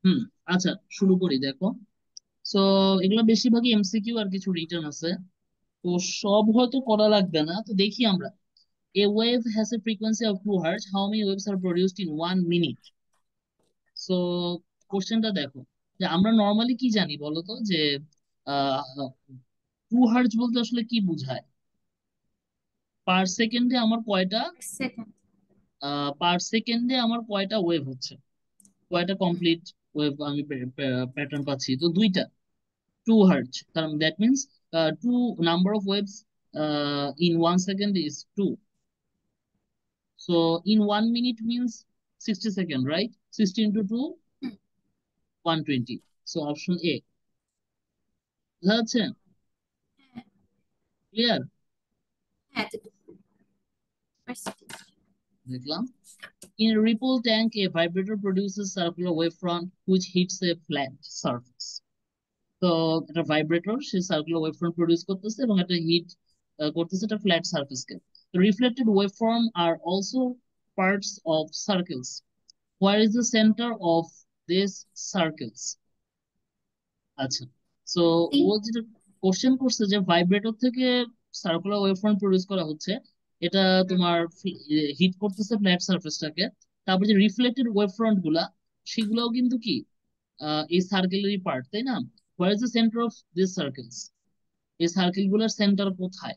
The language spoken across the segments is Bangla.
হুম। আচ্ছা, শুরু করি, দেখো। সো এগুলো বেশিরভাগই এমসিকিউ আর কিছু রিটার্ন আছে। তো সব হয়তো করা লাগবে না, তো দেখি আমরা। A wave has a frequency of 2 hertz. How many waves are produced in 1 minute? So কোশ্চেনটা দেখো, যে আমরা নর্মালি কি জানি বলো তো, যে 2 হার্টজ বলতে আসলে কি বোঝায়? পার সেকেন্ডে আমার কয়টা সেকেন্ড। পার সেকেন্ডে আমার কয়টা ওয়েভ হচ্ছে, কয়টা কমপ্লিট ওয়েভ আমি প্যাটার্ন পাচ্ছি? তো দুইটা। 2 hertz, কারণ that means two number of waves in 1 second is 2. So in 1 minute means 60 second, right? 60 into 2, 120. So option A. বুঝা যাচ্ছে? ক্লিয়ার? হ্যাঁ, এতটুকু। দেখলাম। In a ripple tank, a vibrator produces circular wavefront which hits a flat surface. তো একটা ভাইব্রেটর সে সার্কুলার ওয়েভফর্ম প্রডিউস করতেছে এবং একটা হিট করতেছে একটা ফ্ল্যাট সার্ফেসকে। Reflected waveform are also parts of circles. Where is the centre of this circles? আচ্ছা, সো সি। ও যেটা কোশ্চেন করছে যে ভাইব্রেটর থেকে সার্কুলার ওয়েভফ্রন্ট প্রডিউস করা হচ্ছে, এটা তোমার হিট করতেছে ফ্ল্যাট সারফেসটাকে। তারপর যে রিফ্লেক্টেড ওয়েভফ্রন্ট গুলা, সেগুলোও কিন্তু কি এই সার্কেলেরই পার্ট, তাই না? হোয়ার is the centre of this circles? এই সার্কেল গুলার সেন্টার কোথায়?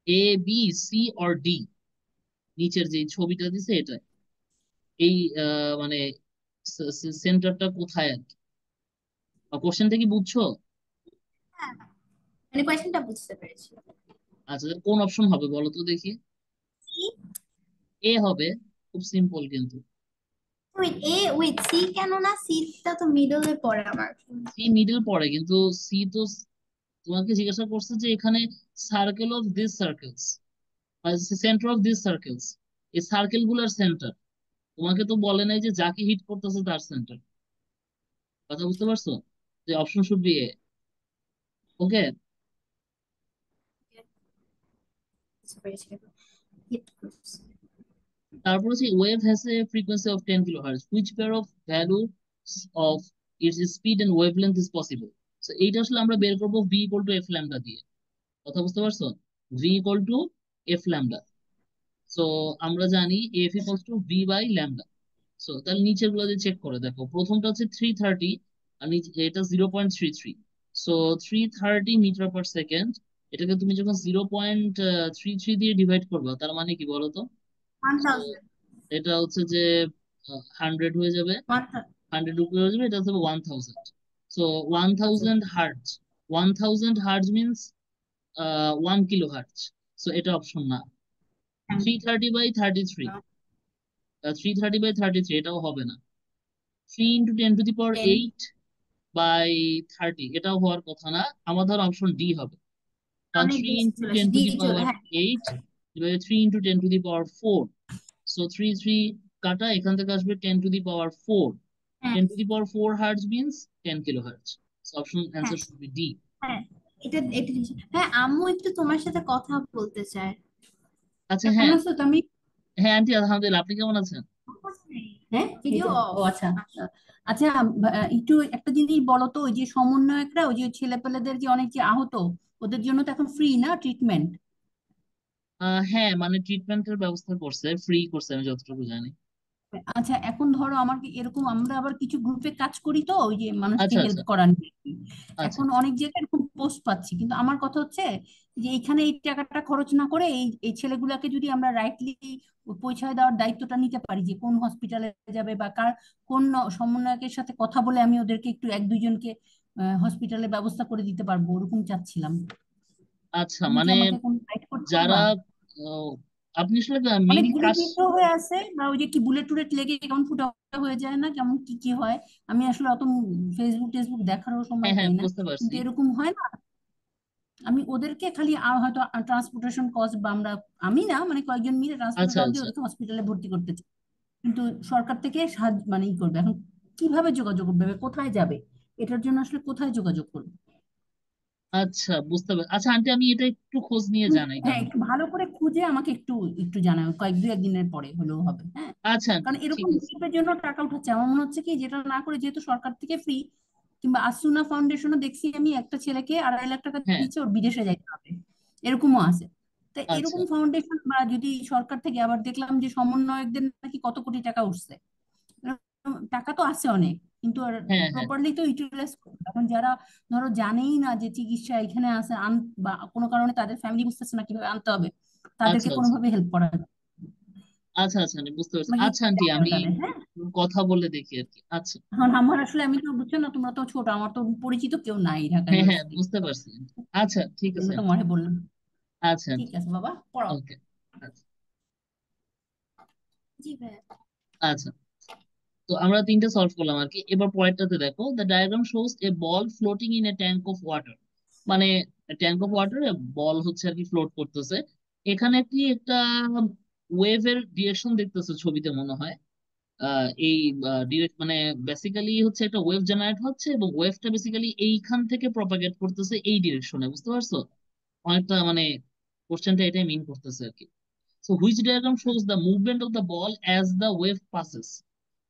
এ, বি, সি অর ডি? নিচের যে ছবিটা দিছে এটা, এই মানে সেন্টারটা কোথায় আর কি? কোশ্চেনটা কি বুঝছো? হ্যাঁ, মানে কোয়েশ্চেনটা বুঝতে পেরেছি। আচ্ছা, কোন অপশন হবে বলো তো দেখি। সি। এ হবে। খুব সিম্পল কিন্তু। উইথ এ উইথ সি কেন না? সিটা তো মিডলে পড়ে আমার। সি মিডল পড়ে, কিন্তু সি তো তোমাকে জিজ্ঞাসা করছে যে এখানে circle of this circles, centre of this circles, এই সার্কেল গুলার সেন্টার। তোমাকে তো বলে নাই যে যাকে হিট করতেছে তার সেন্টার। কথা বুঝতে পারছো? যে option should be A. Okay. বুঝতে পেরেছি। হিট করছে। তারপর হচ্ছে wave has a frequency of 10 kilohertz, which pair of value of its speed and wavelength is possible? So এইটা আসলে আমরা বের করবো V equal to F lambda দিয়ে। কথা বুঝতে পারছো? V equal to F lambda. So আমরা জানি F equals to V by lambda. So তাহলে নিচের গুলো যে চেক করে দেখো, প্রথমটা হচ্ছে 330, আর নিচে এটা 0.33। সো 330 মিটার পার সেকেন্ড, এটাকে তুমি যখন 0.33 দিয়ে ডিভাইড করবে, তার মানে কি বলতো? One So, thousand. এটা হচ্ছে যে 100 হয়ে যাবে। ওয়ান 100 উপরে হয়ে যাবে, এটা হচ্ছে 1000। So one thousand. Thousand hertz 1000 hertz means 1 kilo hertz. So এটা অপশন না। 330/33, 330/33 এটাও হবে না। 3 × 10⁻⁸ টেন। বাই 30 এটাও হওয়ার কথা না। আমার ধর অপশন ডি হবে। কারণ অনেক থ্রি বেশি ইন্টু চলে টেন আসে, টু দি দিদি চলে, পাওয়ার হ্যাঁ। এইট 3 × 10⁻⁴। সো থ্রি থ্রি কাটা, এখান থেকে আসবে 10⁻⁴। হ্যাঁ, 10⁻⁴ hertz means 10 kilo hertz. Option হ্যাঁ, অ্যান্সার শুড বি ডি। হ্যাঁ। এটা হ্যাঁ, আম্মু একটু তোমার সাথে কথা বলতে চায়। আচ্ছা, কেমন হ্যাঁ। আছো তুমি? হ্যাঁ আন্টি, আলহামদুলিল্লাহ, আপনি কেমন আছেন? হ্যাঁ, ভিডিও। ও আচ্ছা। আচ্ছা, একটু একটা জিনিস বলো তো, ওই যে সমন্বয়করা, ওই যে ছেলেপেলেদের যে অনেক যে আহত, ওদের জন্য তো এখন ফ্রি না ট্রিটমেন্ট? হ্যাঁ, মানে ট্রিটমেন্টের ব্যবস্থা করছে, ফ্রি করছে আমি যতটুকু জানি। আচ্ছা, এখন ধরো আমার এরকম, আমরা আবার কিছু গ্রুপে কাজ করি তো ওই যে মানুষকে আচ্ছা, হেল্প আচ্ছা, করার নিয়ে। আচ্ছা। এখন অনেক জায়গায় এরকম পোস্ট পাচ্ছি, কিন্তু আমার কথা হচ্ছে যে এইখানে এই টাকাটা খরচ না করে এই এই ছেলেগুলাকে যদি আমরা রাইটলি পৌঁছায় দেওয়ার দায়িত্বটা নিতে পারি, যে কোন হসপিটালে যাবে বা কার কোন সমন্বয়কের সাথে কথা বলে আমি ওদেরকে একটু এক দুইজনকে হসপিটালে ব্যবস্থা করে দিতে পারবো, ওরকম চাচ্ছিলাম। আচ্ছা, তুমি কি মানে আমাকে কোন গাইড করতে যারা পারবা? আহ, আপনি আসলে মেইনলি অনেকগুলো কাজ। কিন্তু হয়ে আছে, বা ওই যে কি বুলেট টুলেট লেগে কেমন ফুটা ফুটা হয়ে যায় না, কেমন কি কি হয়। আমি আসলে অত ফেসবুক টেসবুক দেখারও সময় হ্যাঁ, হ্যাঁ, পাই না, বুঝতে কিন্তু পারছি। এরকম হয় না। আমি ওদেরকে খালি হয়তো ট্রান্সপোর্টেশন কস্ট, বা আমরা, আমি না মানে কয়েকজন মিলে ট্রান্সপোর্টের আচ্ছা, কস্ট দিয়ে আচ্ছা। ওদেরকে হসপিটালে ভর্তি করতে চাই। কিন্তু সরকার থেকে সাহায্য মানে ই করবে এখন, কিভাবে যোগাযোগ করবে, কোথায় যাবে, এটার জন্য আসলে কোথায় যোগাযোগ করবে? আচ্ছা, বুঝতে পারছি। আচ্ছা আন্টি, আমি এটা একটু খোঁজ নিয়ে তুমি জানাই হ্যাঁ তাহলে। একটু ভালো করে খুঁজে আমাকে একটু একটু জানাও, কয়েক দু একদিনের পরে হলেও হবে, হ্যাঁ। আচ্ছা আন্টি, কারণ ঠিক এরকম আছে। হেল্পের জন্য টাকা উঠাচ্ছে, আমার মনে হচ্ছে কি যেটা না করে, যেহেতু সরকার থেকে ফ্রি, কিংবা আসুনা ফাউন্ডেশনও দেখছি আমি একটা ছেলেকে 2.5 লাখ টাকা হ্যাঁ। দিচ্ছে, ওর বিদেশে যাইতে হবে, এরকমও আছে। তো আচ্ছা এরকম ফাউন্ডেশন বা যদি সরকার থেকে, আবার দেখলাম যে সমন্বয়কদের নাকি কত কোটি টাকা উঠছে, টাকা তো আছে অনেক, কিন্তু আর হ্যাঁ হ্যাঁ। প্রপারলি তো ইউটিলাইজ করবে। এখন যারা ধরো জানেই না যে চিকিৎসা এখানে আছে বা কোনো কারণে তাদের ফ্যামিলি বুঝতেছে না কিভাবে আনতে হবে, আচ্ছা তাদেরকে আচ্ছা। কোনোভাবে হেল্প করা যায়। আচ্ছা আচ্ছা আন্টি, বুঝতে পারছি। তোমাকে আচ্ছা একটু আন্টি, জানাও আমি তাহলে, হ্যাঁ। কথা বলে দেখি আর কি। আচ্ছা। এখন আমার আসলে, আমি তো বুঝছো না, তোমরা তো ছোট, আমার তো পরিচিত কেউ নাই ঢাকা হ্যাঁ হ্যাঁ, ইউনিভার্সিটি, বুঝতে পারছি aunty। আচ্ছা ঠিক এই আছে জন্য আন্টি। তোমারে বললাম। আচ্ছা ঠিক আন্টি। আছে বাবা, পড়াও। ওকে। আচ্ছা। জি ভাইয়া। আচ্ছা, তো আমরা তিনটে সলভ করলাম আর কি। এবার পরেরটাতে দেখো, the diagram shows a ball floating in a tank of water. মানে ট্যাঙ্ক অফ ওয়াটারে বল হচ্ছে আর কি ফ্লোট করতেছে। এখানে কি একটা ওয়েভের ডিরেকশন দেখতেছে ছবিতে মনে হয়। এই ডিরেক্ট মানে বেসিক্যালি হচ্ছে একটা ওয়েভ জেনারেট হচ্ছে, এবং ওয়েভটা বেসিক্যালি এইখান থেকে প্রপাগেট করতেছে এই ডিরেকশনে, বুঝতে পারছো? অনেকটা মানে কোশ্চেনটা এটাই মিন করতেছে আর কি। So which diagram shows the movement of the ball as the wave passes.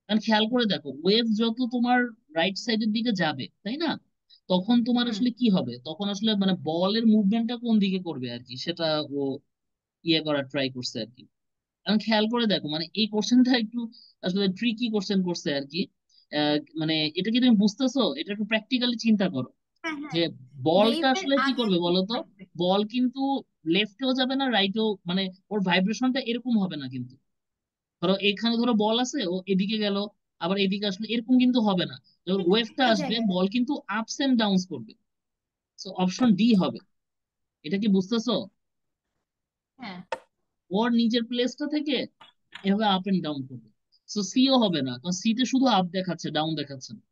কারণ খেয়াল করে দেখো, ওয়েভ যত তোমার রাইট সাইডের দিকে যাবে, তাই না, তখন তোমার হুম। আসলে কি হবে, তখন আসলে মানে বলের মুভমেন্টটা কোন দিকে করবে আর কি, সেটা ও ইয়ে করার ট্রাই করছে আর কি। কারণ খেয়াল করে দেখো, মানে এই কোশ্চেনটা একটু আসলে ট্রিকি কোশ্চেন করছে আর কি। মানে এটা কি তুমি বুঝতেছো? এটা একটু প্র্যাকটিক্যালি চিন্তা করো হ্যাঁ যে হ্যাঁ, বলটা ওয়েভের আসলে কি আগে করবে কি বলো তো। থাকবে? বল কিন্তু লেফটেও যাবে না, রাইটেও, মানে ওর ভাইব্রেশনটা এরকম হবে না কিন্তু। ধরো এখানে ধরো বল আছে, ও এদিকে গেল, আবার এদিকে আসলে, এরকম কিন্তু হবে না। যখন হ্যাঁ, ওয়েভটা একটা আসবে, জায়গায়। বল কিন্তু আপস এন্ড ডাউনস করবে। সো অপশন ডি হবে। এটা কি বুঝতেছো? হ্যাঁ। ওর নিজের প্লেসটা থেকে এভাবে আপ এন্ড ডাউন করবে। সো সিও হবে না, কারণ সি তে শুধু আপ দেখাচ্ছে, ডাউন দেখাচ্ছে না।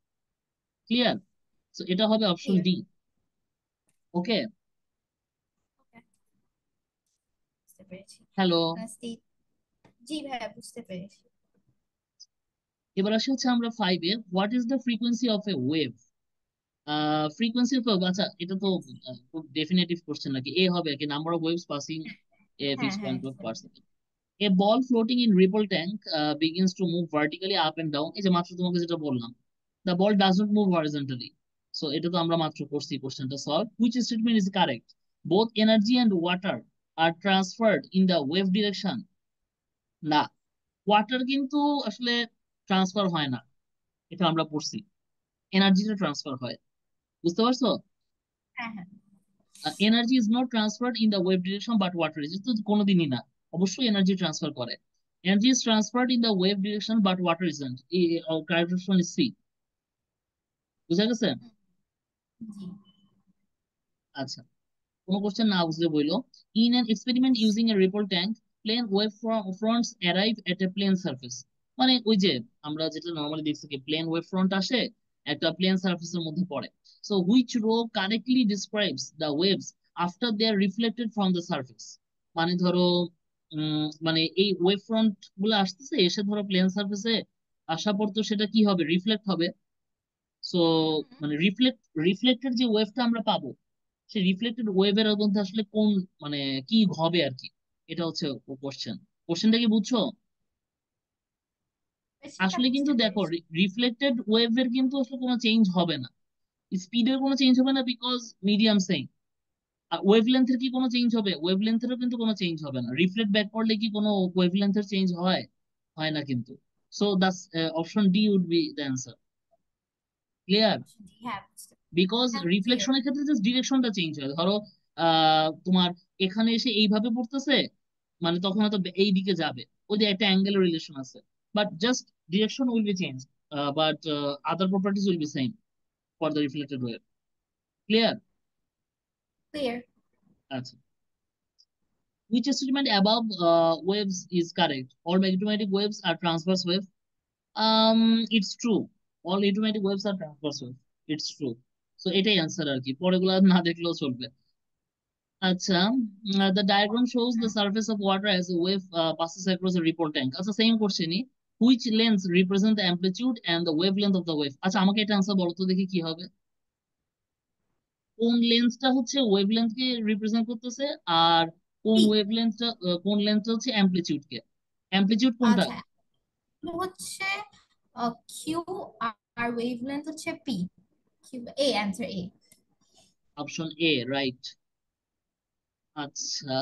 ক্লিয়ার? সো এটা হবে অপশন ক্লিয়ার। ডি। ওকে। ওকে, বুঝতে পেরেছি। হ্যালো। স্থির। জি ভাইয়া, বুঝতে পেরেছি। এবার আসি হচ্ছে আমরা ফাইভে, what is the frequency of A wave. Frequency of, আচ্ছা এটা তো খুব ডেফিনেটিভ কোশ্চেন নাকি, এ হবে কি, নাম্বার অফ ওয়েভস পাসিং এ হ্যাঁ ফিক্সড হ্যাঁ, point of per second. A ball floating in ripple tank begins to move vertically up and down. এই যে মাত্র তোমাকে যেটা বললাম, the ball does not move horizontally. So এটা তো আমরা মাত্র করছি কোশ্চেনটা solve. Which statement is correct? Both energy and water are transferred in the wave direction. না, ওয়াটার কিন্তু আসলে ট্রান্সফার হয় না, এটা আমরা পড়ছি। এনার্জিটা ট্রান্সফার হয়, বুঝতে পারছো? হ্যাঁ হ্যাঁ। Energy is not transferred in the wave direction but water is, তো কোনোদিনই না। অবশ্যই এনার্জি ট্রান্সফার করে। Energy is transferred in the wave direction but water isn't. Correct option is C. বুঝা গেছে? জি। আচ্ছা, কোনো কোশ্চেন না বুঝলে বইলো। In an experiment using a ripple tank, plane wave fronts arrive at a plane surface. মানে ওই যে আমরা যেটা নর্মালি দেখছি কি, প্লেন ওয়েভ ফ্রন্ট আসে, একটা প্লেন সার্ফেসের মধ্যে পড়ে। So which row correctly describes the waves after they are reflected from the surface. মানে ধরো মানে এই ওয়েভ ফ্রন্ট গুলো আসতেছে, এসে ধরো প্লেন সার্ফেসে আসা পর তো সেটা কি হবে, রিফ্লেক্ট হবে। সো মানে রিফ্লেক্টেড যে ওয়েভটা আমরা পাবো, সেই রিফ্লেক্টেড ওয়েভের মধ্যে আসলে কোন মানে কি হবে আর কি, এটা হচ্ছে কোশ্চেন। কোশ্চেনটা কি বুঝছো? সেটা আসলে কিন্তু বুঝতে দেখো, পেরেছি। রিফ্লেক্টেড ওয়েভের কিন্তু আসলে কোনো চেঞ্জ হবে না, স্পিডের কোনো চেঞ্জ হবে না, বিকজ মিডিয়াম সেম। আর ওয়েভ লেন্থের কি কোনো চেঞ্জ হবে? ওয়েভ লেন্থেরও কিন্তু কোনো চেঞ্জ হবে না। রিফ্লেক্ট ব্যাক করলে কি কোনো ওয়েভ লেন্থের চেঞ্জ হয়? হয় না কিন্তু। So that's option D would be the answer. Clear? হ্যাঁ বুঝতে। বিকজ হ্যাঁ, ক্লিয়ার। রিফ্লেকশনের ক্ষেত্রে জাস্ট ডিরেকশনটা চেঞ্জ হয়। ধরো তোমার এখানে এসে এইভাবে পড়তেছে, মানে তখন হয়তো এই দিকে যাবে, ওই যে একটা অ্যাঙ্গেলের রিলেশন আছে, but just direction will be change, but other properties will be same for the reflected wave. Clear? Clear. আচ্ছা, which statement above waves is correct? All electromagnetic waves are transverse wave. It's true. All electromagnetic waves are transverse wave. It's true. So এটাই অ্যান্সার আর কি, পরেগুলো না দেখলেও চলবে। আচ্ছা, the diagram shows the surface of water as a wave passes across a ripple tank. আচ্ছা, same কোশ্চেনই। Which lengths represent the amplitude and the wavelength of the wave? আচ্ছা, আমাকে এটা আনসার বলো তো দেখি কি হবে। কোন লেন্থটা হচ্ছে ওয়েভলেন্থ কে রিপ্রেজেন্ট করতেছে, আর কোন পি। ওয়েভলেন্থটা কোন লেন্থটা হচ্ছে অ্যামপ্লিচিউড কে। অ্যামপ্লিচিউড কোনটা? আচ্ছা, হচ্ছে কিউ, আর ওয়েভলেন্থ হচ্ছে P. Q A, answer A. Option A, right. আচ্ছা,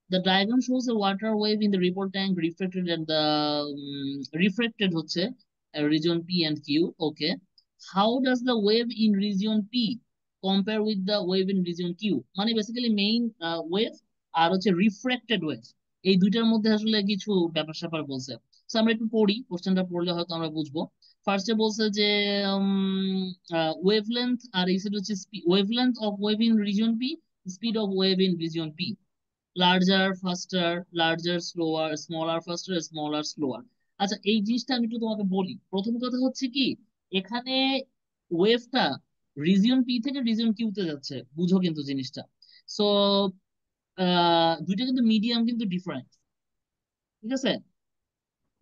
the diagram shows a water wave in the report tank refracted and the refracted হচ্ছে region P and Q. Okay, how does the wave in region P compare with the wave in region Q? মানে বেসিক্যালি মেইন ওয়েভ আর হচ্ছে রিফ্র্যাক্টেড ওয়েভ, এই দুইটার মধ্যে আসলে কিছু ব্যাপার স্যাপার বলছে। তো আমরা একটু পড়ি, কোশ্চেনটা পড়লে হয়তো আমরা বুঝবো। ফার্স্টে বলছে যে ওয়েভলেন্থ আর এই সাইড হচ্ছে wavelength of wave in reason P, speed of wave in reason P, larger ফাস্টার, larger slower, smaller ফাস্টার, smaller slower. আচ্ছা, এই জিনিসটা আমি একটু তোমাকে বলি। প্রথম কথা হচ্ছে কি, এখানে ওয়েভটা রিজিয়ন পি থেকে রিজিয়ন কিউ তে যাচ্ছে, বুঝো কিন্তু জিনিসটা। সো দুইটা কিন্তু মিডিয়াম কিন্তু ডিফারেন্ট, ঠিক আছে?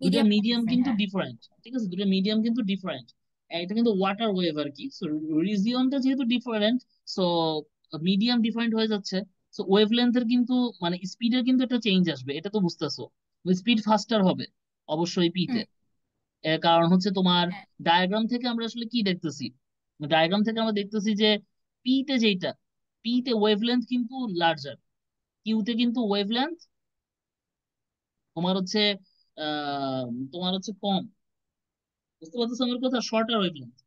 দুইটা মিডিয়াম মিডিয়াম ডিফারেন্ট, কিন্তু হ্যাঁ। ডিফারেন্ট, ঠিক আছে, দুইটা মিডিয়াম কিন্তু ডিফারেন্ট। এটা কিন্তু ওয়াটার ওয়েভ আর কি। সো রিজিয়নটা যেহেতু ডিফারেন্ট, সো মিডিয়াম ডিফারেন্ট হয়ে যাচ্ছে। সো ওয়েভলেন্থের কিন্তু মানে স্পিডের কিন্তু একটা চেঞ্জ আসবে, এটা তো বুঝতেছো। স্পিড ফাস্টার হবে অবশ্যই পি তে। হুম। এর কারণ হচ্ছে তোমার হ্যাঁ। ডায়াগ্রাম থেকে আমরা আসলে কি দেখতেছি, ডায়াগ্রাম থেকে আমরা দেখতেছি যে পি তে যেটা, পি তে ওয়েভলেন্থ কিন্তু লার্জার, কিউ তে কিন্তু ওয়েভলেন্থ তোমার হচ্ছে আহ তোমার হচ্ছে কম। বুঝতে পারতেছো আমার কথা? Shorter wavelength,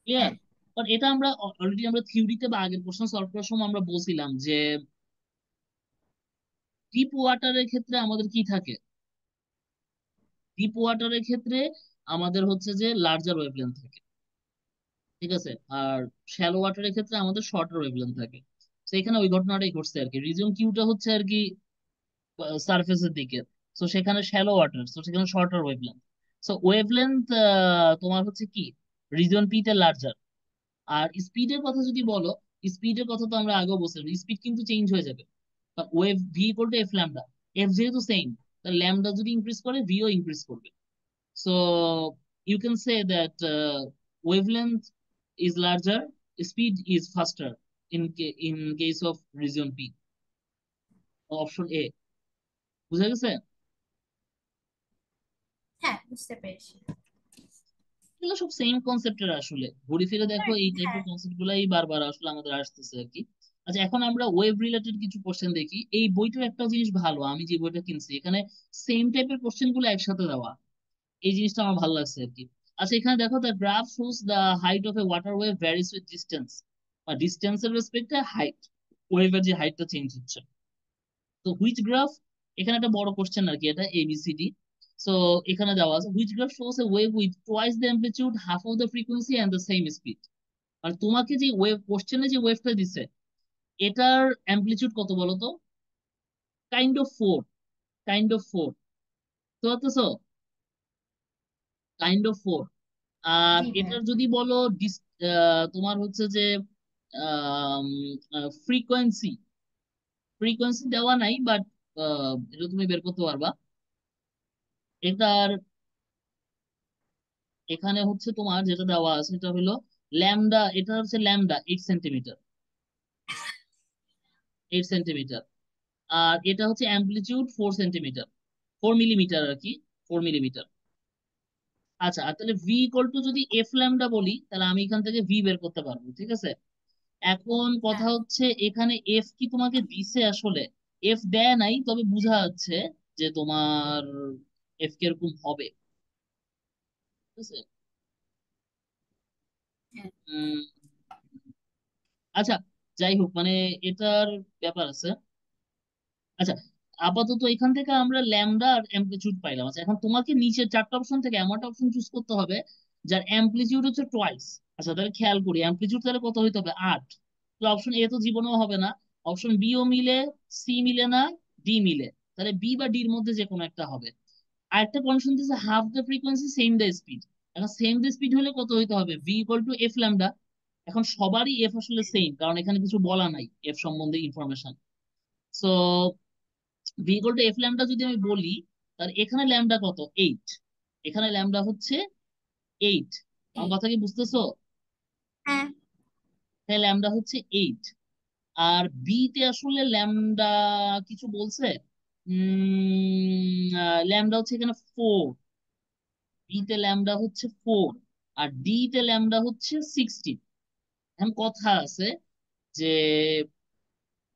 clear? হ্যাঁ। বাট এটা আমরা অলরেডি আমরা থিওরিতে বা আগের কোশ্চেন সলভ করার সময় আমরা বলছিলাম যে ডিপ ওয়াটারের ক্ষেত্রে আমাদের কি থাকে, ডিপ ওয়াটারের ক্ষেত্রে আমাদের হচ্ছে যে লার্জার ওয়েভলেন্থ থাকে, ঠিক আছে? আর শ্যালো ওয়াটারের ক্ষেত্রে আমাদের শর্টার ওয়েভলেন্থ থাকে। তো এখানে ওই ঘটনাটাই ঘটছে আর কি। রিজিয়ন কিউটা হচ্ছে আর কি সারফেসের দিকে, তো সেখানে শ্যালো ওয়াটার, তো সেখানে শর্টার ওয়েভলেন্থ। সো ওয়েভলেন্থ তোমার হচ্ছে কি রিজিয়ন পি তে লার্জার। আর স্পিডের কথা যদি বলো, স্পিডের কথা তো আমরা আগেও বলছিলাম, স্পিড কিন্তু চেঞ্জ হয়ে যাবে। Wave V equal to F lambda, F যেহেতু সেম, তাহলে ল্যামডা যদি ইনক্রিজ করে ভিও ইনক্রিজ করবে। So you can say that wavelength is larger, speed is faster in in case of region P. Option A, বুঝা গেছে? হ্যাঁ, বুঝতে পেরেছি। এগুলো সব সেম কনসেপ্টের আসলে, ঘুরে ফিরে দেখো হ্যাঁ। এই টাইপের হ্যাঁ। কনসেপ্ট গুলাই বারবার আসলে আমাদের আসতেছে আর কি। আচ্ছা, এখন আমরা ওয়েব রিলেটেড কিছু কোশ্চেন দেখি। এই বইটার একটা জিনিস ভালো, আমি যে বইটা কিনছি এখানে সেম টাইপের কোশ্চেন গুলো একসাথে দেওয়া, এই জিনিসটা আমার ভালো লাগছে আর কি। আচ্ছা, এখানে দেখো the graph shows the height of a water wave varies with distance, বা ডিস্টেন্সের রেসপেক্টে হাইট, ওয়েভের যে হাইটটা চেঞ্জ হচ্ছে। তো হুইচ গ্রাফ, এখানে একটা বড় কোশ্চেন আর কি, এটা এবিসিডি। সো এখানে দেওয়া আছে which graph shows a wave with twice the amplitude, half of the frequency and the same speed. আর তোমাকে যে ওয়েভ কোশ্চেনে যে ওয়েভটা দিছে, এটার অ্যামপ্লিটিউড কত বলো তো? Kind of four, kind of four, তো হতেছো কাইন্ড অফ ফোর। আর জি ভাইয়া। এটার যদি বলো তোমার হচ্ছে যে ফ্রিকোয়েন্সি, ফ্রিকোয়েন্সি দেওয়া নাই বাট এটা তুমি বের করতে পারবা। এটার এখানে হচ্ছে তোমার যেটা দেওয়া আছে এটা হলো ল্যামডা, এটা হচ্ছে ল্যামডা 8 সেন্টিমিটার, 8 সেন্টিমিটার। আর এটা হচ্ছে অ্যামপ্লিটিউড 4 সেন্টিমিটার, 4 মিলিমিটার আর কি, 4 মিলিমিটার। আচ্ছা, আর তাহলে ভি ইকুয়াল টু যদি এফ ল্যামডা বলি, তাহলে আমি এখান থেকে ভি বের করতে পারবো, ঠিক আছে? এখন কথা হ্যাঁ। হচ্ছে এখানে এফ কি তোমাকে দিছে আসলে? এফ দেয় নাই, তবে বোঝা যাচ্ছে যে তোমার এফ কিরকম হবে, ঠিক আছে? হ্যাঁ। উম, আচ্ছা, যাই হোক, মানে এটার ব্যাপার আছে। আচ্ছা, আপাতত এখান থেকে আমরা ল্যামডা আর অ্যামপ্লিটিউড পাইলাম। আচ্ছা, এখন তোমাকে নিচের চারটা অপশন থেকে এমন একটা অপশন চুজ করতে হবে যার অ্যামপ্লিটিউড হচ্ছে টোয়াইস। আচ্ছা, তাহলে খেয়াল করি অ্যামপ্লিটিউড তাহলে কত হইতে হবে, 8। তো অপশন এ তো জীবনেও হবে না, অপশন বি ও মিলে, সি মিলে না, ডি মিলে, তাহলে বি বা ডির মধ্যে যে কোনো একটা হবে। আরেকটা কন্ডিশন দিচ্ছে half the frequency same the speed. এখন সেম দ্য স্পিড হলে কত হইতে হবে, V equal to F lambda. এখন সবারই এফ আসলে সেম, কারণ এখানে কিছু বলা নাই এফ সম্বন্ধে information. So V equal to F lambda যদি আমি বলি, তাহলে এখানে ল্যামডা কত, 8। এখানে ল্যামডা হচ্ছে 8। আমার এই। কথা কি বুঝতেছো? হ্যাঁ। তাই ল্যামডা হচ্ছে 8। আর বি তে আসলে ল্যামডা কিছু বলছে, ল্যামডা হচ্ছে এখানে 4। বি তে ল্যামডা হচ্ছে 4 আর ডি তে ল্যামডা হচ্ছে 16। এখন কথা আছে যে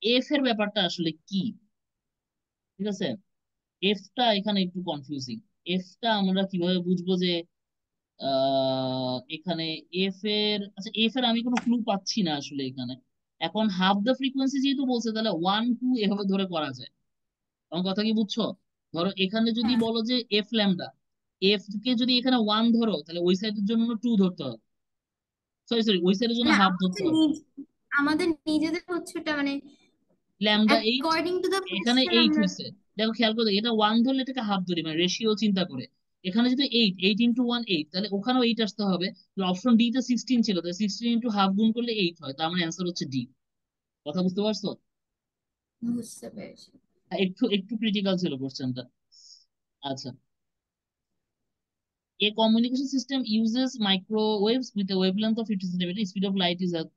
এফ এর ব্যাপারটা আসলে কি, ঠিক আছে? এফটা এখানে একটু কনফিউজিং। এফটা আমরা কিভাবে বুঝবো যে এখানে এফ এর, আচ্ছা এফ এর আমি কোনো ক্লু পাচ্ছি না আসলে এখানে। এখন হাফ দ্য ফ্রিকোয়েন্সি যেহেতু বলছে, তাহলে 1 2 এভাবে ধরে করা যায়। আমার কথা কি বুঝছো? ধরো এখানে যদি হ্যাঁ, বলো যে এফ ল্যামডা, এফ কে যদি এখানে 1 ধরো, তাহলে ওই সাইডের জন্য 2 ধরতে হবে। সরি সরি, ওই সাইডের জন্য মানে হাফ ধরতে আমাদের হবে। আমাদের নিজেদের হচ্ছে ওটা মানে ল্যামডা 8, অ্যাকর্ডিং টু দ্য এখানে কোয়েশ্চেন 8 আমরা। হয়েছে। দেখো খেয়াল করে দেখো, এটা 1 ধরলে এটাকে হাফ ধরি, মানে রেশিও চিন্তা করে। এখানে যদি 8, 8 ইন্টু 1 8, তাহলে ওখানেও 8 আসতে হবে। অপশন ডি তে 16 ছিল, তাই 16 ইন্টু হাফ গুণ করলে 8 হয়, তার মানে অ্যান্সার হচ্ছে ডি। কথা বুঝতে পারছো? বুঝতে পেরেছি। একটু একটু ক্রিটিক্যাল ছিল কোশ্চেনটা। আচ্ছা, a communication system uses microwaves with a wavelength of 50 centimeter. Speed of light is at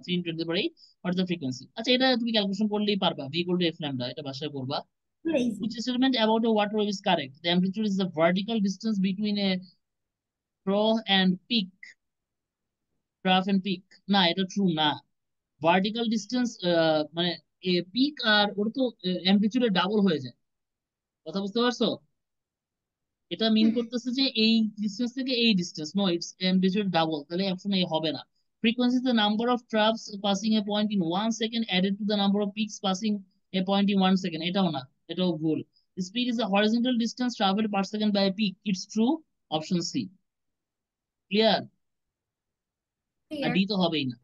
3 into 10 to the power 8. What is the frequency? আচ্ছা, এটা তুমি ক্যালকুলেশন করলেই পারবা। v equal to f lambda, এটা বাসায় করবা। Easy. Which statement about a water wave is correct? The amplitude is the vertical distance between a trough and peak. Trough and peak, না এটা ট্রু না। ভার্টিক্যাল ডিস্টেন্স মানে পিক আর ওটা তো অ্যামপ্লিটিউডে ডাবল হয়ে যায়। কথা বুঝতে পারছো? এটা মিন হুম। করতেছে যে এই ডিস্টেন্স থেকে এই distance, no it's amplitude double, তাহলে অপশন এ হবে না। Frequency is the number of troughs passing a point in 1 second added to the number of peaks passing a point in 1 second, এটাও না, এটাও ভুল। Speed is the horizontal distance travelled per second by peak, it's true, option C. Clear? আর ক্লিয়ার। ডি তো হবেই না।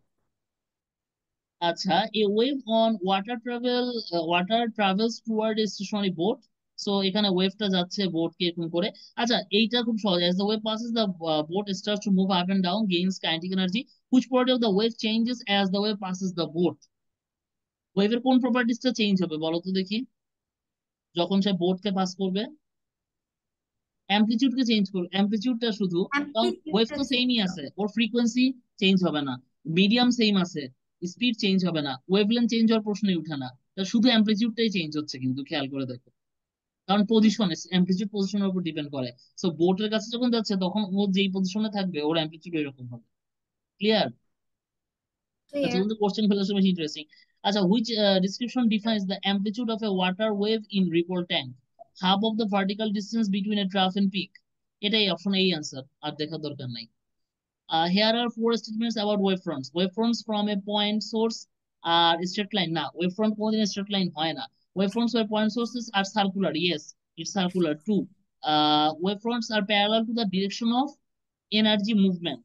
আচ্ছা, a wave on water travels toward A stationery boat. So এখানে ওয়েভটা যাচ্ছে বোটকে এরকম করে। আচ্ছা, এইটা খুব সহজ। As the wave passes, the boat starts to move up and down, gains kinetic energy. Which property of the wave changes as the wave passes the boat? ওয়েভের কোন প্রপার্টিসটা চেঞ্জ হবে বলো তো দেখি, যখন সে বোটকে পাস করবে? অ্যামপ্লিটিউডকে চেঞ্জ করবে, অ্যামপ্লিটিউডটা শুধু। কারণ ওয়েভ অ্যাম্পলিটিউডটা তো চেঞ্জ সেমই আছে, হবে। ওর ফ্রিকোয়েন্সি চেঞ্জ হবে না, মিডিয়াম সেম আছে, স্পিড চেঞ্জ হবে না, ওয়েভলেন্থ চেঞ্জ হওয়ার প্রশ্নই উঠে না। তা শুধু অ্যামপ্লিটিউডটাই চেঞ্জ হচ্ছে, কিন্তু খেয়াল করে দেখো। কারণ পজিশন, অ্যামপ্লিটিউড পজিশনের উপর ডিপেন্ড করে। সো বোটের কাছে যখন যাচ্ছে, তখন ও যেই পজিশনে থাকবে ওর অ্যামপ্লিটিউড এরকম হবে। ক্লিয়ার? আচ্ছা, ক্লিয়ার। কিন্তু কোশ্চেন ফেলার সময় ইন্টারেস্টিং। আচ্ছা, which description defines the amplitude of a water wave in ripple tank? Half of the vertical distance between a trough and peak. এটাই অপশন এই অ্যান্সার, আর দেখার দরকার নাই। Here are four statements about wavefronts. Wavefronts from a point source are straight line. না, wavefront কোনদিন straight line হয় না। Wavefronts where point sources are circular. Yes, it's circular too. Wavefronts are parallel to the direction of energy movement.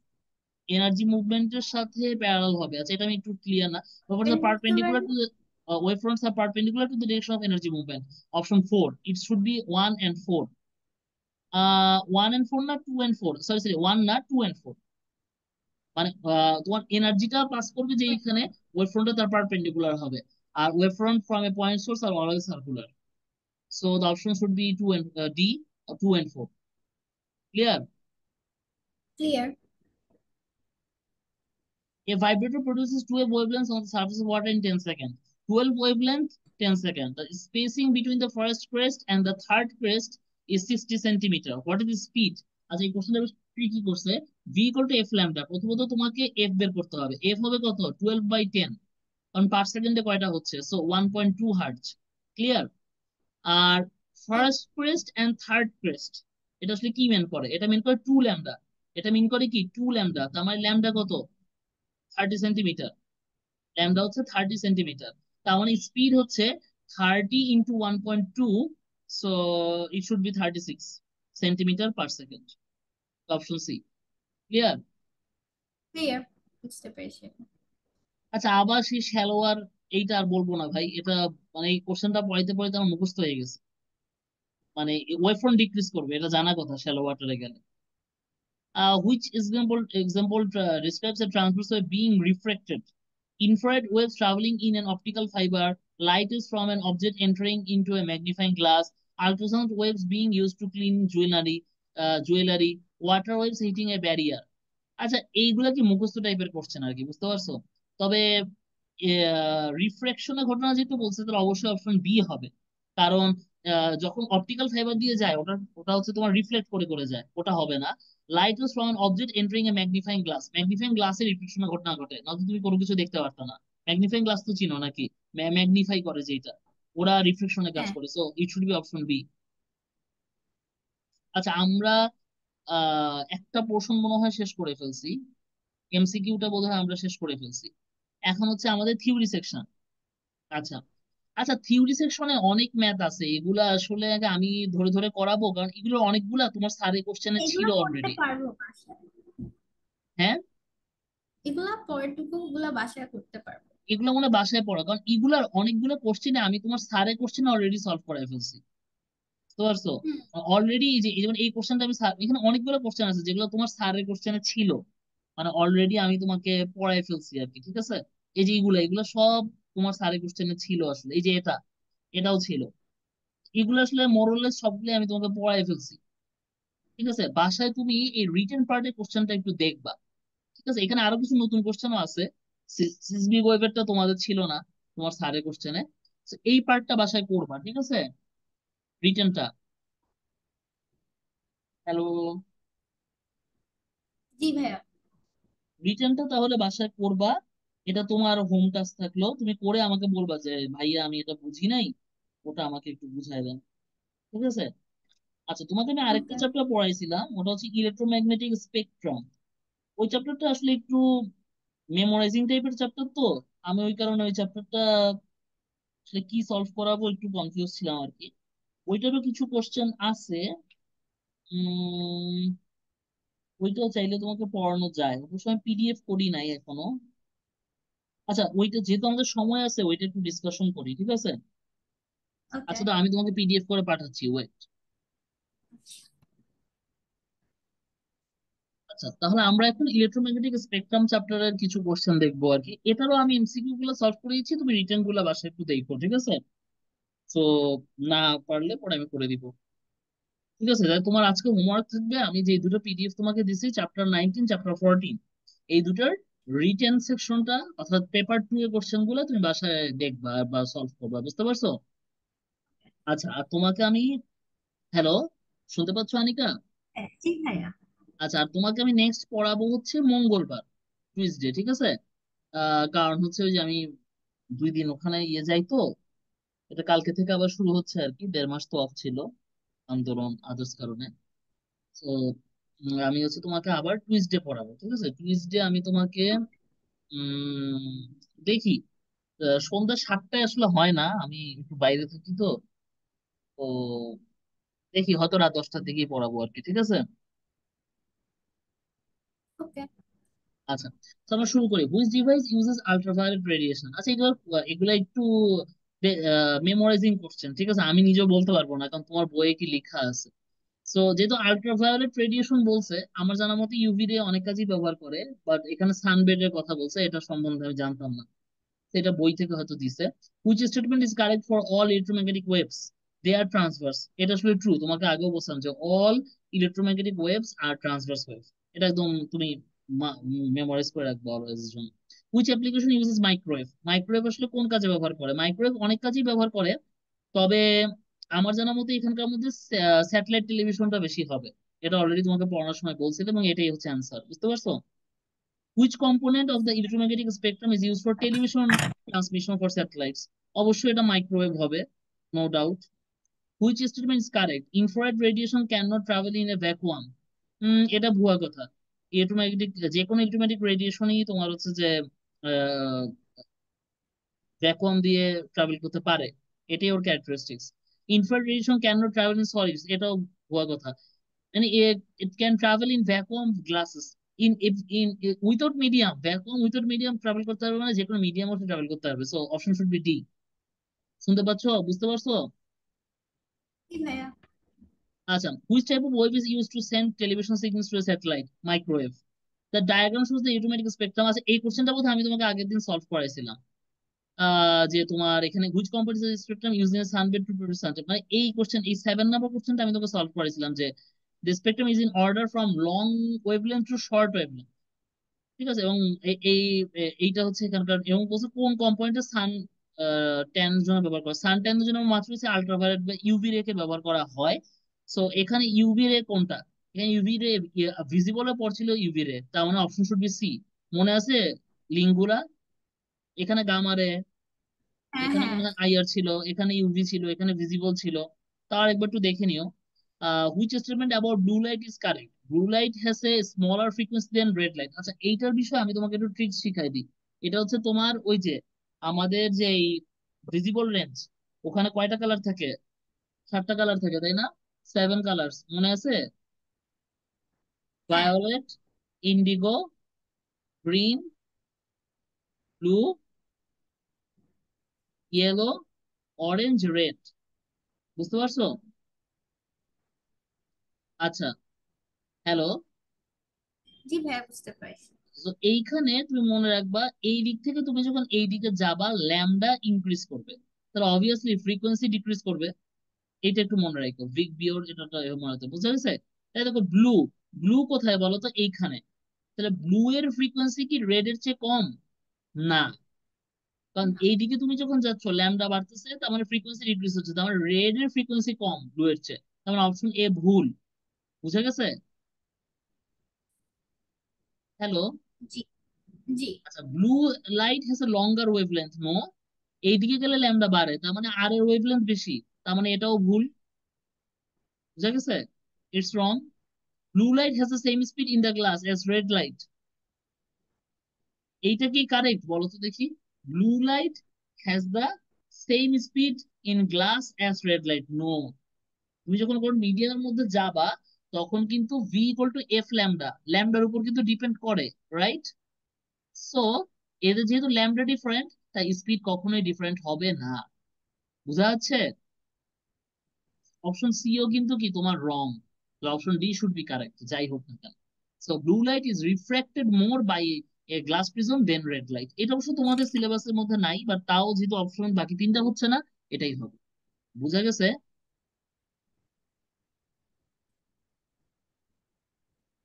Energy মুভমেন্টের সাথে প্যারালাল হবে। আচ্ছা, এটা আমি একটু ক্লিয়ার না। Wavefronts are perpendicular pendulum. to the wavefronts are perpendicular to the direction of energy movement. Option 4. It should be 1 and 4. 1 and 4 না 2 and 4? Sorry, sorry, 1 না 2 and 4। মানে তোমার এনার্জিটা পাস করবে যে এইখানে, ওয়েভ ফ্রন্টে তার পারপেন্ডিকুলার হবে। আর wave front from a point source are always circular. So the option should be 2 and D, 2 and 4। Clear? Clear. A vibrator produces 12 wavelengths on the surface of water in 10 seconds. 12 wavelength, 10 seconds. The spacing between the first crest and the third crest is 60 centimeter. What is the speed? আচ্ছা, এই কোশ্চেনটা কি করছে, v equal to f lambda। প্রথমত তোমাকে f বের করতে হবে। f হবে কত? 12/10, কারণ পার সেকেন্ডে কয়টা হচ্ছে, সো 1.2 হার্টজ। ক্লিয়ার? আর first crest and third crest, এটা আসলে কি মেন করে? এটা মেন করে 2 ল্যামডা। এটা মিন করে কি 2 ল্যামডা, তার মানে ল্যামডা কত? 30 সেন্টিমিটার। ল্যামডা হচ্ছে 30 সেন্টিমিটার। তার মানে স্পিড হচ্ছে 30 × 1.2, so it should be 36 centimetre per second. Option C. Clear? Clear. বুঝতে পেরেছি। আচ্ছা, আবার সেই শ্যালোয়ার, এইটা আর বলবো না ভাই, এটা মানে এই কোশ্চেনটা পড়াইতে পড়াইতে আমার মুখস্থ হয়ে গেছে। মানে ওয়েভফ্রন্ট ডিক্রিজ করবে, এটা জানা কথা শ্যালো ওয়াটারে গেলে। Which example describes a transverse wave being refracted? Infrared waves traveling in an optical fiber, light is from an object entering into a magnifying glass, ultrasound waves being used to clean jewelry, water waves hitting a barrier. আচ্ছা, এইগুলা কি মুখস্থ টাইপের কোশ্চেন আর কি, বুঝতে পারছো? তবে রিফ্রেকশনের ঘটনা যেহেতু বলছে, তাহলে অবশ্যই অপশন বি হবে। কারণ যখন অপটিক্যাল ফাইবার দিয়ে যায়, ওটা ওটা হচ্ছে তোমার রিফ্লেক্ট করে করে যায়, ওটা হবে না। Light was from an object entering A magnifying glass, magnifying গ্লাসে রিফ্লেকশনের ঘটনা ঘটে, নয়তো তুমি কোনো কিছু দেখতে পারতো না। ম্যাগনিফাইং গ্লাস তো চিনো নাকি, ম্যাগনিফাই করে যেটা, ওরা রিফ্লেকশনে কাজ হ্যাঁ। করে, so it should be option B. আচ্ছা, আমরা একটা পোর্শন মনে হয় শেষ করে ফেলছি, এমসিকিউটা বোধহয় আমরা শেষ করে ফেলছি। এখন হচ্ছে আমাদের থিওরি সেকশন। আচ্ছা, আচ্ছা, থিওরি সেকশনে অনেক ম্যাথ আছে, এগুলা আসলে আগে আমি ধরে ধরে করাবো, কারণ এগুলো অনেকগুলা তোমার স্যারের কোশ্চেনে ছিল এগুলো করতে অলরেডি। পারবো বাসায়। হ্যাঁ, এগুলা পরেরটুকু গুলা বাসায় করতে পারবো। এগুলো মনে হয় বাসায় পড়া, কারণ এগুলার অনেকগুলো কোশ্চেনে আমি তোমার স্যারের কোশ্চেনে অলরেডি সলভ করাই ফেলছি, বুঝতে পারছো? হুম। অলরেডি যে যেমন এই কোশ্চেনটা আমি এখানে অনেকগুলো কোশ্চেন আছে যেগুলো তোমার স্যারের কোশ্চেনে ছিল, মানে অলরেডি আমি তোমাকে পড়াই ফেলছি আর কি, ঠিক আছে? এই যে এগুলো এগুলো সব তোমার স্যারের কোশ্চেনে ছিল আসলে, এই যে এটা, এটাও ছিল। এগুলো আসলে মোরলেস সবগুলো আমি তোমাকে পড়াই ফেলছি, ঠিক আছে? বাসায় তুমি এই রিটেন পার্টের কোশ্চেনটা একটু দেখবা, ঠিক আছে? এখানে আরো কিছু নতুন কোশ্চেনও আছে, সিসবি ওয়েভেরটা তোমাদের ছিল না তোমার স্যারের কোশ্চেনে। এই পার্টটা বাসায় করবা, ঠিক আছে? রিটেনটা। হ্যালো? জি ভাইয়া। রিটেনটা তাহলে বাসায় করবা, এটা তোমার হোম টাস্ক থাকলো, তুমি করে আমাকে বলবা যে ভাইয়া আমি এটা বুঝি নাই, ওটা আমাকে একটু বুঝাই দেন, ঠিক আছে? আচ্ছা, তোমাকে আমি আরেকটা ওকে। চ্যাপ্টার পড়াইছিলাম, ওটা হচ্ছে ইলেকট্রোম্যাগনেটিক স্পেকট্রাম। ওই চ্যাপ্টারটা আসলে একটু মেমোরাইজিং টাইপের চ্যাপ্টার, তো আমি ওই কারণে ওই চ্যাপ্টারটা আসলে কি সলভ করাবো একটু কনফিউজ ছিলাম আর কি। ওইটারও কিছু কোশ্চেন আছে, উম ওইটাও চাইলে তোমাকে পড়ানো যায়, অবশ্য আমি পিডিএফ করি নাই এখনো। আচ্ছা, ওইটা যেহেতু আমাদের সময় আছে, ওইটা একটু ডিসকাশন করি, ঠিক আছে? ওকে। আচ্ছা, তো আমি তোমাকে পিডিএফ করে পাঠাচ্ছি, ওয়েট। আচ্ছা, তাহলে আমরা এখন ইলেকট্রোম্যাগনেটিক স্পেকট্রাম চ্যাপ্টারের কিছু কোশ্চেন দেখবো আর কি। এটারও আমি এমসিকিউ গুলো সলভ করে দিচ্ছি, তুমি রিটেন গুলো বাসায় একটু দেখো, ঠিক আছে? তো না পারলে পরে আমি করে দিব, ঠিক আছে? তাহলে তোমার আজকে হোমওয়ার্ক থাকবে, আমি যে দুটো পিডিএফ তোমাকে দিছি, চ্যাপ্টার 19, চ্যাপ্টার 14, এই দুটার রিটেন সেকশনটা অর্থাৎ পেপার 2 এর কোশ্চেন গুলো তুমি বাসায় দেখবা বা সলভ করবা, বুঝতে পারছো? আচ্ছা, আর তোমাকে আমি, হ্যালো, শুনতে পাচ্ছ আনিকা? হ্যাঁ, জি ভাইয়া। আচ্ছা, আর তোমাকে আমি নেক্সট পড়াবো হচ্ছে মঙ্গলবার, টুইসডে, ঠিক আছে? কারণ হচ্ছে ওই যে আমি 2 দিন ওখানে যাই তো, এটা কালকে থেকে আবার শুরু হচ্ছে আর কি, 1.5 মাস তো অফ ছিল আন্দোলন আদার্স কারণে। তো আমি হচ্ছে তোমাকে আবার টুইসডে পড়াবো, ঠিক আছে? টুইসডে আমি তোমাকে উম দেখি, সন্ধ্যা 7টায় আসলে হয় না, আমি একটু বাইরে থাকি তো, তো দেখি হয়তো রাত 10টার দিকেই পড়াবো আর কি, ঠিক আছে? ওকে। আচ্ছা, তো আমরা শুরু করি। Which device uses ultraviolet radiation? আচ্ছা, এগুলো এগুলো একটু মেমোরাইজিং কোশ্চেন, ঠিক আছে? আমি নিজেও বলতে পারবো না, কারণ তোমার বইয়ে কি লেখা আছে। সো যেহেতু আল্ট্রাভায়োলেট রেডিয়েশন বলছে, আমার জানা মতে ইউভি রে অনেক কাজই ব্যবহার করে, বাট এখানে সানবেড এর কথা বলছে, এটা সম্বন্ধে আমি জানতাম না, তো এটা বই থেকে হয়তো দিছে। Which statement is correct for all electromagnetic waves, they are transverse? এটা আসলে ট্রু, তোমাকে আগেও বলছিলাম যে all electromagnetic waves are transverse waves, এটা একদম তুমি মেমোরাইজ করে রাখবো অলওয়েজ এর জন্য। Which application uses microwave? Microwave আসলে কোন কাজে ব্যবহার করে? মাইক্রোওয়েভ অনেক কাজেই ব্যবহার করে, তবে আমার জানা মতে এখানকার মধ্যে স্যাটেলাইট টেলিভিশনটা বেশি হবে, এটা অলরেডি তোমাকে পড়ানোর সময় বলছিল, এবং এটাই হচ্ছে অ্যান্সার, বুঝতে পারছো? Which component of the electromagnetic spectrum is used for television transmission for satellites? অবশ্যই এটা মাইক্রোওয়েভ হবে, no doubt. Which statement is correct? Infrared radiation cannot travel in a vacuum. এটা ভুয়া কথা। ইলেকট্রোম্যাগনেটিক, যে কোনো ইলেকট্রোম্যাগনেটিক রেডিয়েশনই তোমার হচ্ছে যে ভ্যাকুয়াম দিয়ে ট্রাভেল করতে পারে, এটাই ওর characteristics. Infrared radiation can not travel in solids, এটাও ভুয়া কথা। মানে it can travel in vacuum glasses, without medium, vacuum without medium travel করতে পারবে, মানে যে কোনো মিডিয়াম ওঠে ট্রাভেল করতে পারবে, so option should B D. শুনতে পাচ্ছো, বুঝতে পারছো? জি ভাইয়া। আচ্ছা, which type of wave is used to send television signals to a satellite? Microwave. The diagram shows the electromagnetic spectrum। আছে, এই কোশ্চেনটা বোধহয় আমি তোমাকে আগের দিন সলভ করাইছিলাম, যে তোমার এখানে which component is spectrum using sunbed to produce sunlight, মানে এই কোশ্চেন, এই 7 নম্বর কোশ্চেনটা আমি তোকে সলভ করেছিলাম, যে the spectrum is in order from long wavelength to short wavelength। ঠিক আছে। এবং এইটা হচ্ছে এখানকার, এবং বলছে কোন কম্পোনেন্টে সান ট্যানের জন্য ব্যবহার করা, সান ট্যানের জন্য মাত্র হচ্ছে আলট্রাভায়োলেট বা ইউভি রে কে ব্যবহার করা হয়। সো এখানে ইউভি রে কোনটা, এখানে ইউভি রে ভিজিবল এ পড়ছিল ইউভি রে, তার মানে অপশন শুড বি সি। মনে আছে লিঙ্গুরা, এখানে গামা রে, হ্যাঁ এখানে হ্যাঁ মনে হয় আইআর ছিল, এখানে ইউভি ছিল, এখানে ভিজিবল ছিল। তার একবার একটু দেখে নিও। Which statement about blue light is correct, blue light has a smaller frequency than red light. আচ্ছা এইটার বিষয়ে আমি তোমাকে একটু ট্রিক্স শিখাই দিই। এটা হচ্ছে তোমার ওই যে আমাদের যে ভিজিবল রেঞ্জ, ওখানে কয়টা কালার থাকে, 7টা কালার থাকে তাই না, 7 কালার্স মনে আছে, হ্যাঁ। Violet, indigo, green, blue, yellow, orange, red. বুঝতে পারছো? আচ্ছা, হ্যালো। জি ভাইয়া, বুঝতে পারছি। তো এইখানে তুমি মনে রাখবা, এই দিক থেকে তুমি যখন এই দিকে যাবা ল্যামডা ইনক্রিজ করবে, তাহলে অবভিয়াসলি ফ্রিকোয়েন্সি ডিক্রিজ করবে। এটা একটু মনে রাখো, বিগ বিওর এটা মনে রাখতে, বুঝা গেছে? তাই দেখো ব্লু, ব্লু কোথায় বলো তো, এইখানে। তাহলে ব্লু এর ফ্রিকোয়েন্সি কি রেড এর চেয়ে কম? না, কারণ না। এইদিকে তুমি যখন যাচ্ছ ল্যামডা বাড়তেছে, তার মানে ফ্রিকোয়েন্সি ডিক্রিজ হচ্ছে, তার মানে রেড এর ফ্রিকোয়েন্সি কম ব্লু এর চেয়ে, তার মানে অপশন এ ভুল। বুঝা গেছে? হ্যালো। জি। জি। আচ্ছা, blue light has a longer wavelength, no. এইদিকে গেলে ল্যামডা বাড়ে, তার মানে আর এর ওয়েভলেন্থ বেশি, তার মানে এটাও ভুল। বুঝা গেছে? It's wrong. Blue light has the same speed in the glass as red light, এইটা কি কারেক্ট বলো তো দেখি? Blue light has the same speed in glass as red light, no. তুমি যখন কোন মিডিয়ামের মধ্যে যাবা, তখন কিন্তু V equal to F lambda, ল্যামডার উপর কিন্তু ডিপেন্ড করে, রাইট? সো এদের যেহেতু ল্যামডা ডিফারেন্ট, তাই স্পিড কখনোই ডিফারেন্ট হবে না। বুঝা যাচ্ছে? অপশন সিও কিন্তু কি তোমার wrong, option D should be correct, যাই হোক না কেন। So blue light is refracted more by a glass prism then red light. এটা অবশ্য তোমাদের সিলেবাসের মধ্যে নাই, বাট তাও যেহেতু অপশন বাকি তিনটা হচ্ছে না, এটাই হবে। বুঝা গেছে?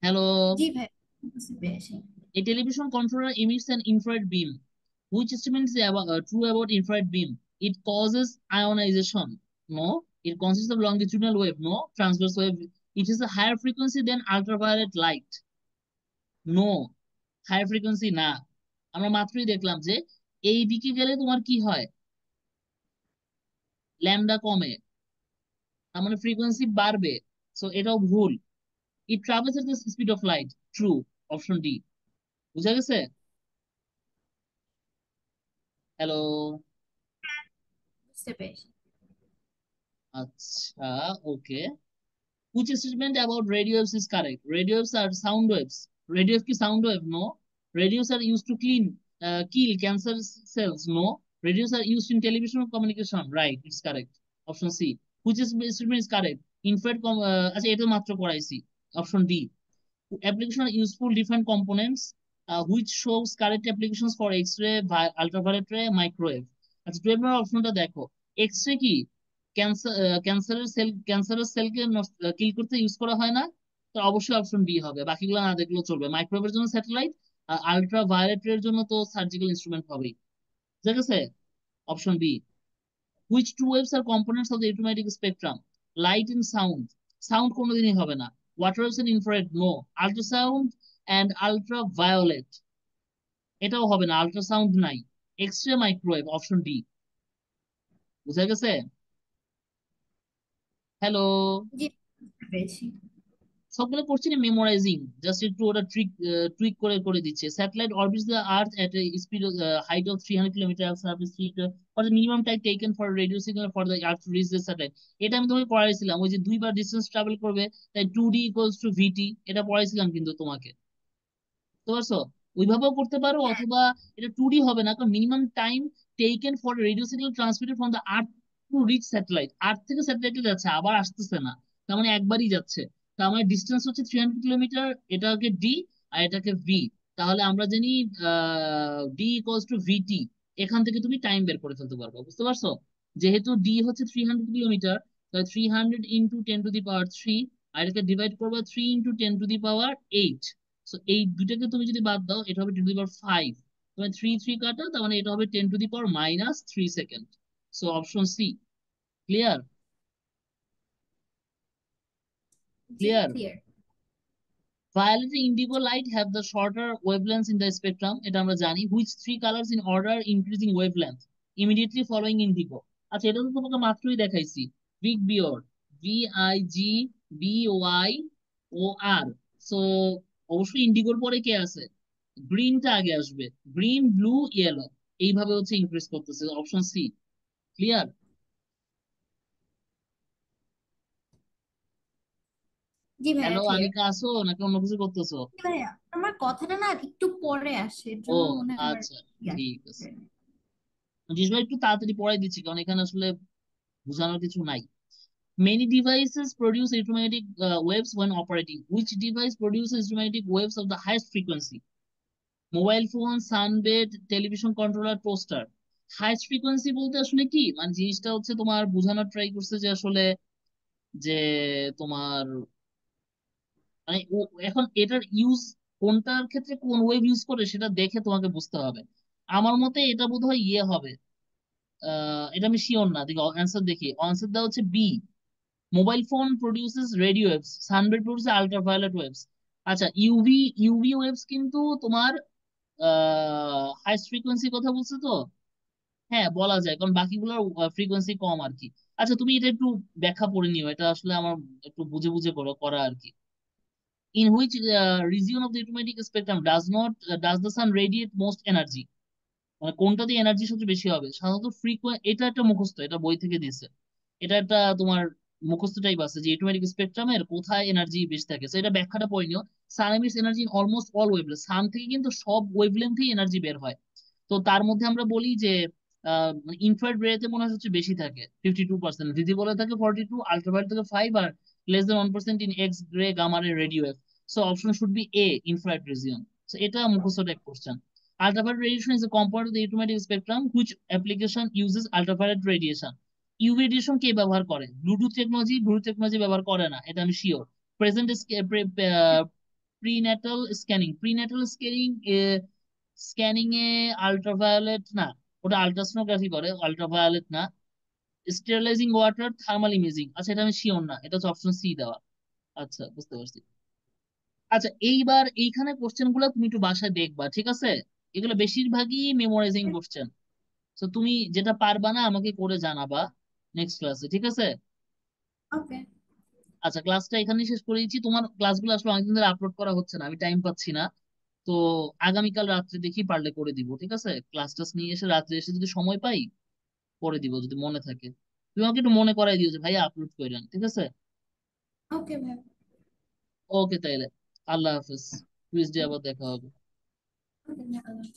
হ্যালো। জি ভাই, বুঝতে পেরেছি। A television controller emits an infrared beam. Which statement is true about infrared beam? It causes ionization. No. It consists of longitudinal wave. No. Transverse wave. It is a higher frequency than ultraviolet light. No. Higher frequency না। আমরা মাত্রই দেখলাম যে এই দিকে গেলে তোমার কি হয়, ল্যামডা কমে, তার মানে ফ্রিকোয়েন্সি বাড়বে। সো এটাও ভুল। It travels at the speed of light, true. Option D. বুঝা গেছে? হ্যালো। বুঝতে পেরেছি। আচ্ছা, ওকে। Which statement about radio waves is correct? Radio waves are sound waves. Radio wave ki sound wave? No. Radios are used to kill cancer cells? No. Radios are used in television communication? Right, it's correct. Option C. Which statement is correct? Infrared আচ্ছা এটা মাত্র করাইছি। Option D. Application are useful different components which shows correct applications for X-ray, ultraviolet ray, microwave. আচ্ছা 12 নম্বর অপশনটা দেখো, এক্স রে কি ক্যান্সারের সেলকে কিল করতে ইউজ করা হয় না, তো অবশ্যই অপশন বি হবে, বাকিগুলো না দেখলেও চলবে। মাইক্রোওয়েভের জন্য স্যাটেলাইট, আর আলট্রা ভায়োলেট এর জন্য তো সার্জিক্যাল ইনস্ট্রুমেন্ট হবেই। ঠিক আছে? Option B. Which two waves are components of the electromagnetic spectrum? Light and sound, sound কোনোদিনই হবে না। Water waves and infrared, no. Ultrasound and ultraviolet, এটাও হবে না, আল্ট্রাসাউন্ড নাই। X ray, microwave, option D. বুঝা গেছে? হ্যালো। জি, বুঝতে পেরেছি। সবগুলো করছি না মেমোরাইজিং, জাস্ট একটু ওটা টুইক করে করে দিচ্ছে। Satellite orbits the earth at a speed height of 300 kilometre surface for the minimum time taken for radio signal for the earth to reach the satellite. এটা আমি তোমাকে পড়াইছিলাম, ওই যে দুইবার ডিস্টেন্স ট্রাভেল করবে, তাই 2D ইকুয়ালস টু ভিটি, এটা পড়াইছিলাম কিন্তু তোমাকে। বুঝতে পারছো? ওইভাবেও করতে পারো, অথবা এটা 2D হবে না, কারণ minimum time taken for radio signal transmitted from the earth to reach satellite, earth থেকে স্যাটেলাইটে যাচ্ছে আবার আসতেছে না, তার মানে একবারই যাচ্ছে। তার মানে ডিস্টেন্স হচ্ছে 300 কিলোমিটার, এটাকে ডি আর এটাকে ভি। তাহলে আমরা জানি ডি ইকুয়ালস টু ভিটি, এখান থেকে তুমি টাইম বের করে ফেলতে পারবে। বুঝতে পারছো? যেহেতু ডি হচ্ছে 300 কিলোমিটার, তাহলে 300 ইন্টু 10 টু দি পাওয়ার 3, আর এটাকে ডিভাইড করবে 3 into 10 to the power 8। So এই দুটাকে তুমি যদি বাদ দাও, এটা হবে 10^5। তুমি 3 3 কাটা, তার মানে এটা হবে 10⁻³ সো অপশন সি। ক্লিয়ার? জি clear? Clear. Violet and indigo light have the shorter wavelengths in the spectrum. এটা আমরা জানি। Which three colors in order increasing wavelength immediately following indigo? আচ্ছা, এটা তো তোমাকে মাত্রই দেখাইছি। Big বিয়র, VIGBOYOR। সো অবশ্যই ইন্ডিগোর পরে কে আছে? গ্রিনটা আগে আসবে। গ্রিন, ব্লু, ইয়েলো, এইভাবে হচ্ছে ইনক্রিজ করতেছে। Option C. ক্লিয়ার? জি ভাইয়া হ্যালো ক্লিয়ার। আনিকা, আসো নাকি অন্য কিছু করতেছো? ভাইয়া আমার কথাটা না একটু পরে আসে, এর ও জন্য মনে হয় আমার আচ্ছা, ইয়ে ঠিক আছে। আসে। জিনিসগুলো একটু তাড়াতাড়ি পড়াই দিচ্ছি, কারণ এখানে আসলে বোঝানোর কিছু নাই। Many devices produce electromagnetic waves when operating. Which device produces electromagnetic waves of the highest frequency? Mobile phone, sunbed, television controller, toaster. Highest frequency বলতে আসলে কি, মানে জিনিসটা হচ্ছে তোমার বোঝানোর ট্রাই করছে যে আসলে যে তোমার মানে এখন এটার ইউজ কোনটার ক্ষেত্রে কোন ওয়েভ ইউজ করে সেটা দেখে তোমাকে বুঝতে হবে। আমার মতে এটা বোধহয় ইয়ে হবে, এটা আমি শিওর না, দেখি অ্যান্সার দেখি। অ্যান্সার দেওয়া হচ্ছে B. Mobile phone produces radio waves, sunbed produces ultraviolet waves. আচ্ছা, ইউভি ওয়েভস কিন্তু তোমার হাইস্ট ফ্রিকোয়েন্সির কথা বলছে তো। হ্যাঁ, বলা যায়, কারণ বাকিগুলোর ফ্রিকোয়েন্সি কম আর কি। আচ্ছা, তুমি এটা একটু ব্যাখ্যা পড়ে নিও, এটা আসলে আমার একটু বুঝে বুঝে করা আর কি। In which region of the electromagnetic spectrum does the sun radiate most energy? মানে কোনটাতে এনার্জি সবচেয়ে বেশি হবে সাধারণত এটা একটা মুখস্থ, এটা বই থেকে দিছে। এটা একটা তোমার মুখস্থ টাইপ আছে যে ইলেকট্রোম্যাগনেটিক স্পেকট্রামের কোথায় এনার্জি বেশি থাকে। তো এটা ব্যাখ্যাটা পড়ে নিও। Sun emits energy in almost all wavelength. Sun থেকে কিন্তু সব ওয়েভলেন্থেই এনার্জি বের হয়। তো তার মধ্যে আমরা বলি যে ইনফ্রারেড রেতে মনে হয় হচ্ছে বেশি থাকে, 52%। ভিজিবলে থাকে 42, আলট্রাভায়োলেট থাকে 5, আর less than 1% ইন X ray gamma ray radio wave. So option should be A, infrared region. So এটা মুখস্থ type question. Ultraviolet radiation is a component of the electromagnetic spectrum. Which application uses ultraviolet radiation? UV radiation কে ব্যবহার করে? ব্লুটুথ টেকনোলজি ব্যবহার করে না, এটা আমি sure. Present prenatal scanning, scanning এ আল্ট্রাভায়োলেট না, ওটা আল্ট্রাসোনোগ্রাফি করে, আল্ট্রাভায়োলেট না। Sterilising water, thermal imaging. আচ্ছা, এটা আমি শিওর না, এটা হচ্ছে অপশন সি দেওয়া। আচ্ছা, বুঝতে পারছি। আচ্ছা, এইবার এইখানে কোশ্চেন গুলো তুমি একটু বাসায় দেখবা, ঠিক আছে? এগুলো বেশিরভাগই মেমোরাইজিং কোশ্চেন। তো তুমি যেটা পারবা না আমাকে করে জানাবা নেক্সট ক্লাসে, ঠিক আছে? ওকে। আচ্ছা, ক্লাসটা এখানেই শেষ করে দিচ্ছি। তোমার ক্লাসগুলো আসলে অনেকদিন ধরে আপলোড করা হচ্ছে না, আমি টাইম পাচ্ছি না। তো আগামীকাল রাত্রে দেখি পারলে করে দিব, ঠিক আছে? ক্লাস টাস নিয়ে এসে রাত্রে এসে যদি সময় পাই করে দিব, যদি মনে থাকে। তুমি আমাকে একটু মনে করাই দিও যে ভাই আপলোড করেন, ঠিক আছে? ওকে ভাই। ওকে, তাইলে আল্লাহ হাফেজ। টুইসডে আবার দেখা হবে। ওকে ভাই।